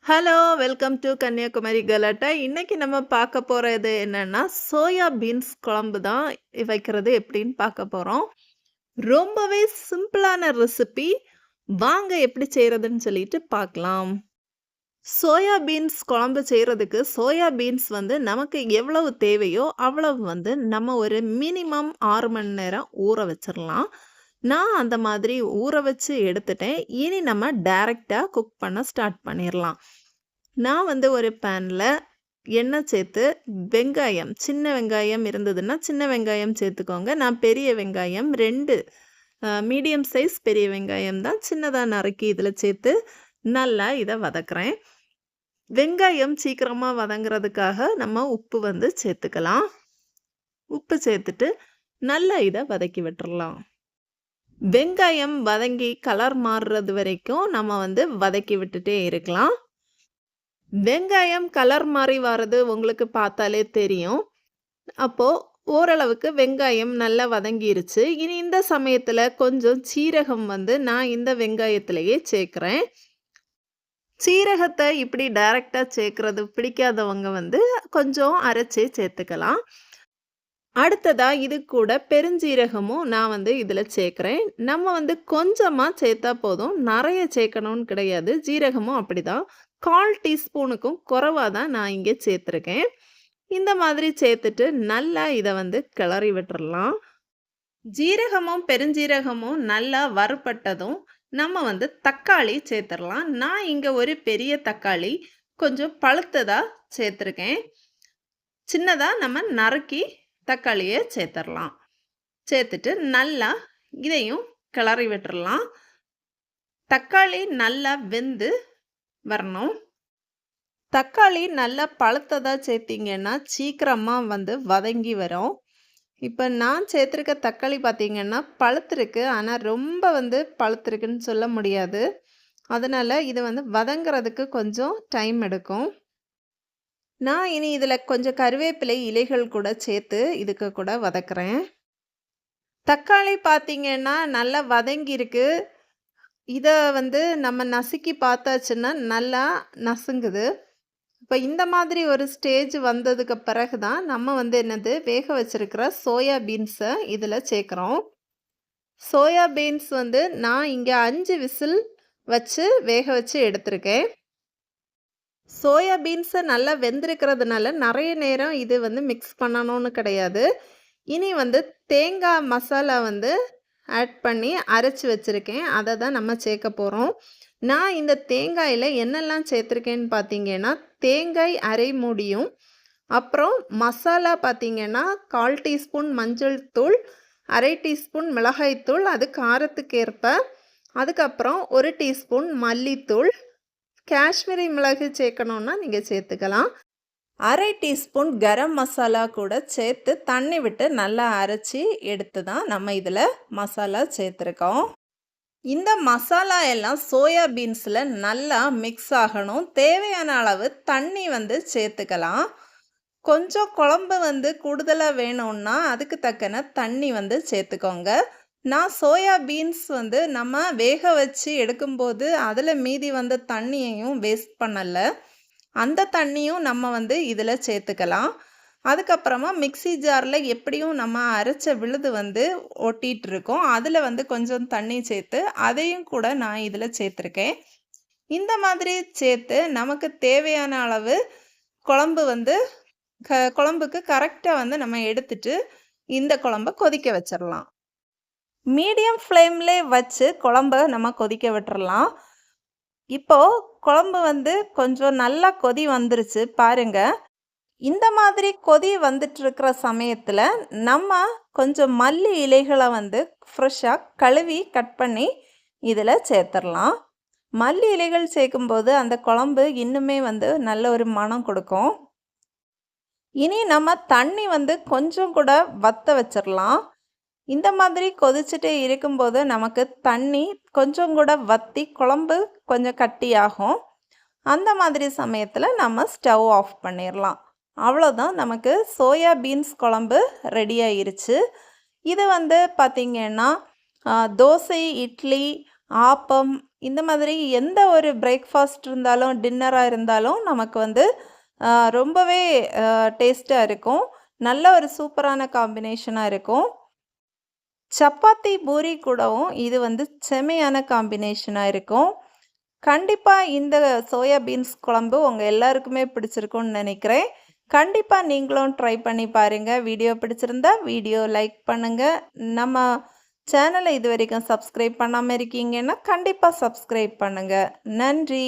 Hello! Welcome to Kanyakumari கலாட்டா. இன்னைக்கு நம்ம பார்க்க போறது என்னன்னா, சோயா பீன்ஸ் குழம்பு தான் வைக்கிறது எப்படின்னு பார்க்க போறோம். ரொம்பவே சிம்பிளான ரெசிபி. வாங்க எப்படி செய்றதுன்னு சொல்லிட்டு பார்க்கலாம். சோயா பீன்ஸ் குழம்பு செய்றதுக்கு, சோயா பீன்ஸ் வந்து நமக்கு எவ்வளவு தேவையோ, அவ்வளவு வந்து நம்ம ஒரு மினிமம் 6 மணி நேரம் ஊற வச்சிரலாம். நான் அந்த மாதிரி ஊற வச்சு எடுத்துட்டேன். இனி நம்ம டைரக்ட்டா குக் பண்ண ஸ்டார்ட் பண்ணிரலாம். நான் வந்து ஒரு பேன்ல எண்ணெய் சேர்த்து வெங்காயம், சின்ன வெங்காயம் இருந்ததுன்னா, சின்ன வெங்காயம் சேர்த்துக்கோங்க. நான் பெரிய வெங்காயம் 2 மீடியம் சைஸ் பெரிய வெங்காயம் தான் சின்னதா நறுக்கி இதில சேர்த்து நல்லா இத வதக்குறேன். வெங்காயம் சீக்கிரமா வதங்குறதுக்காக நம்ம உப்பு வந்து சேர்த்துக்கலாம். உப்பு சேர்த்துட்டு நல்லா இத வதக்கி விட்டுறலாம். வெங்காயம் வதங்கி கலர் மாறுறது வரைக்கும் நம்ம வந்து வதக்கி விட்டுட்டே இருக்கலாம். வெங்காயம் கலர் மாறி வர்றது உங்களுக்கு பார்த்தாலே தெரியும். அப்போ ஓரளவுக்கு வெங்காயம் நல்லா வதங்கிருச்சு. இனி இந்த சமயத்துல கொஞ்சம் சீரகம் வந்து நான் இந்த வெங்காயத்திலேயே சேர்க்கிறேன். சீரகத்தை இப்படி டைரக்ட்டா சேர்க்கிறது பிடிக்காதவங்க வந்து கொஞ்சம் அரைச்சே சேர்த்துக்கலாம். அடுத்ததா இது கூட பெருஞ்சீரகமும் நான் வந்து இதில சேர்க்கிறேன். நம்ம வந்து கொஞ்சமா சேர்த்தா போதும். நெறைய சேர்க்கணும்னு கிடையாது. ஜீரகமும் அப்படிதான். 1/4 டீஸ்பூனுக்கும் குறைவா தான் நான் இங்கே சேர்த்துருக்கேன். இந்த மாதிரி சேர்த்துட்டு நல்லா இத வந்து கிளறி விட்டுறலாம். ஜீரகமும், பெருஞ்சீரகமும் நல்லா வறுபட்டதும், நம்ம வந்து தக்காளி சேர்த்துறலாம். நான் இங்க ஒரு பெரிய தக்காளி கொஞ்சம் பழுத்ததா சேர்த்துருக்கேன். சின்னதா நம்ம நறுக்கி தக்காளியை சேர்த்துடலாம். சேர்த்துட்டு நல்லா இதையும் கிளறி விட்டுறலாம். தக்காளி நல்லா வெந்து வரணும். தக்காளி நல்லா பழுத்ததா சேர்த்திங்கன்னா சீக்கிரமா வந்து வதங்கி வரும். இப்போ நான் சேர்த்துருக்க தக்காளி பார்த்தீங்கன்னா பழுத்திருக்கு. ஆனால் ரொம்ப வந்து பழுத்திருக்குன்னு சொல்ல முடியாது. அதனால் இது வந்து வதங்கிறதுக்கு கொஞ்சம் டைம் எடுக்கும். நான் இனி இதில் கொஞ்சம் கருவேப்பிலை இலைகள் கூட சேர்த்து இதுக்கு கூட வதக்குறேன். தக்காளி பார்த்தீங்கன்னா நல்லா வதங்கியிருக்கு. இதை வந்து நம்ம நசுக்கி பார்த்தாச்சுன்னா நல்லா நசுங்குது. இப்போ இந்த மாதிரி ஒரு ஸ்டேஜ் வந்ததுக்கு பிறகு தான் நம்ம வந்து என்னது வேக வச்சிருக்கிற சோயா பீன்ஸை இதில் சேர்க்குறோம். சோயா பீன்ஸ் வந்து நான் இங்கே 5 விசில் வச்சு வேக வச்சு எடுத்திருக்கேன். சோயா பீன்ஸை நல்லா வெந்திருக்கிறதுனால நிறைய நேரம் இது வந்து மிக்ஸ் பண்ணணும்னு கிடையாது. இனி வந்து தேங்காய் மசாலா வந்து ஆட் பண்ணி அரைச்சி வச்சுருக்கேன். அதை தான் நம்ம சேர்க்க போகிறோம். நான் இந்த தேங்காயில் என்னெல்லாம் சேர்த்துருக்கேன்னு பார்த்தீங்கன்னா, தேங்காய் அரை மூடியும், அப்புறம் மசாலா பார்த்தீங்கன்னா 1/4 டீஸ்பூன் மஞ்சள் தூள், அரை டீஸ்பூன் மிளகாய்த்தூள், அது காரத்துக்கு ஏற்ப, அதுக்கப்புறம் 1 டீஸ்பூன் மல்லித்தூள், காஷ்மீரி மிளகு சேர்க்கணுன்னா நீங்கள் சேர்த்துக்கலாம். அரை டீஸ்பூன் கரம் மசாலா கூட சேர்த்து தண்ணி விட்டு நல்லா அரைச்சி எடுத்து தான் நம்ம இதில் மசாலா சேர்த்துருக்கோம். இந்த மசாலா எல்லாம் சோயா பீன்ஸில் நல்லா மிக்ஸ் ஆகணும். தேவையான அளவு தண்ணி வந்து சேர்த்துக்கலாம். கொஞ்சம் குழம்பு வந்து கூடுதலாக வேணும்னா அதுக்கு தக்கன தண்ணி வந்து சேர்த்துக்கோங்க. நான் சோயா பீன்ஸ் வந்து நம்ம வேக வச்சு எடுக்கும்போது அதில் மீதி வந்த தண்ணியையும் வேஸ்ட் பண்ணலை. அந்த தண்ணியும் நம்ம வந்து இதில் சேர்த்துக்கலாம். அதுக்கப்புறமா மிக்ஸி ஜாரில் எப்படியும் நம்ம அரைச்ச விழுது வந்து ஒட்டிகிட்டு இருக்கோம். அதில் வந்து கொஞ்சம் தண்ணி சேர்த்து அதையும் கூட நான் இதில் சேர்த்துருக்கேன். இந்த மாதிரி சேர்த்து நமக்கு தேவையான அளவு குழம்பு வந்து குழம்புக்கு கரெக்டாக வந்து நம்ம எடுத்துட்டு இந்த குழம்ப கொதிக்க வச்சிடலாம். மீடியம் ஃப்ளேம்லே வச்சு குழம்ப நம்ம கொதிக்க விட்டுறலாம். இப்போது குழம்பு வந்து கொஞ்சம் நல்லா கொதி வந்துருச்சு பாருங்க. இந்த மாதிரி கொதி வந்துட்டுருக்கிற சமயத்தில் நம்ம கொஞ்சம் மல்லி இலைகளை வந்து ஃப்ரெஷ்ஷாக கழுவி கட் பண்ணி இதில் சேர்த்துடலாம். மல்லி இலைகள் சேர்க்கும்போது அந்த குழம்பு இன்னுமே வந்து நல்ல ஒரு மணம் கொடுக்கும். இனி நம்ம தண்ணி வந்து கொஞ்சம் கூட வற்ற வச்சிடலாம். இந்த மாதிரி கொதிச்சுட்டே இருக்கும்போது நமக்கு தண்ணி கொஞ்சம் கூட வற்றி குழம்பு கொஞ்சம் கட்டியாகும். அந்த மாதிரி சமயத்தில் நம்ம ஸ்டவ் ஆஃப் பண்ணிடலாம். அவ்வளோதான், நமக்கு சோயா பீன்ஸ் குழம்பு ரெடி ஆயிருச்சு. இது வந்து பார்த்திங்கன்னா தோசை, இட்லி, ஆப்பம் இந்த மாதிரி எந்த ஒரு பிரேக்ஃபாஸ்ட் இருந்தாலும், டின்னரா இருந்தாலும் நமக்கு வந்து ரொம்பவே டேஸ்ட்டா இருக்கும். நல்ல ஒரு சூப்பரான காம்பினேஷனா இருக்கும். சப்பாத்தி, பூரி கூடவும் இது வந்து செமையான காம்பினேஷனா இருக்கும். கண்டிப்பா இந்த சோயா பீன்ஸ் குழம்பு உங்க எல்லாருக்குமே பிடிச்சிருக்கும்னு நினைக்கிறேன். கண்டிப்பா நீங்களும் ட்ரை பண்ணி பாருங்க. வீடியோ பிடிச்சிருந்தா வீடியோ லைக் பண்ணுங்க. நம்ம சேனலை இதுவரைக்கும் சப்ஸ்கிரைப் பண்ணாம இருக்கீங்கன்னா, கண்டிப்பா சப்ஸ்கிரைப் பண்ணுங்க. நன்றி.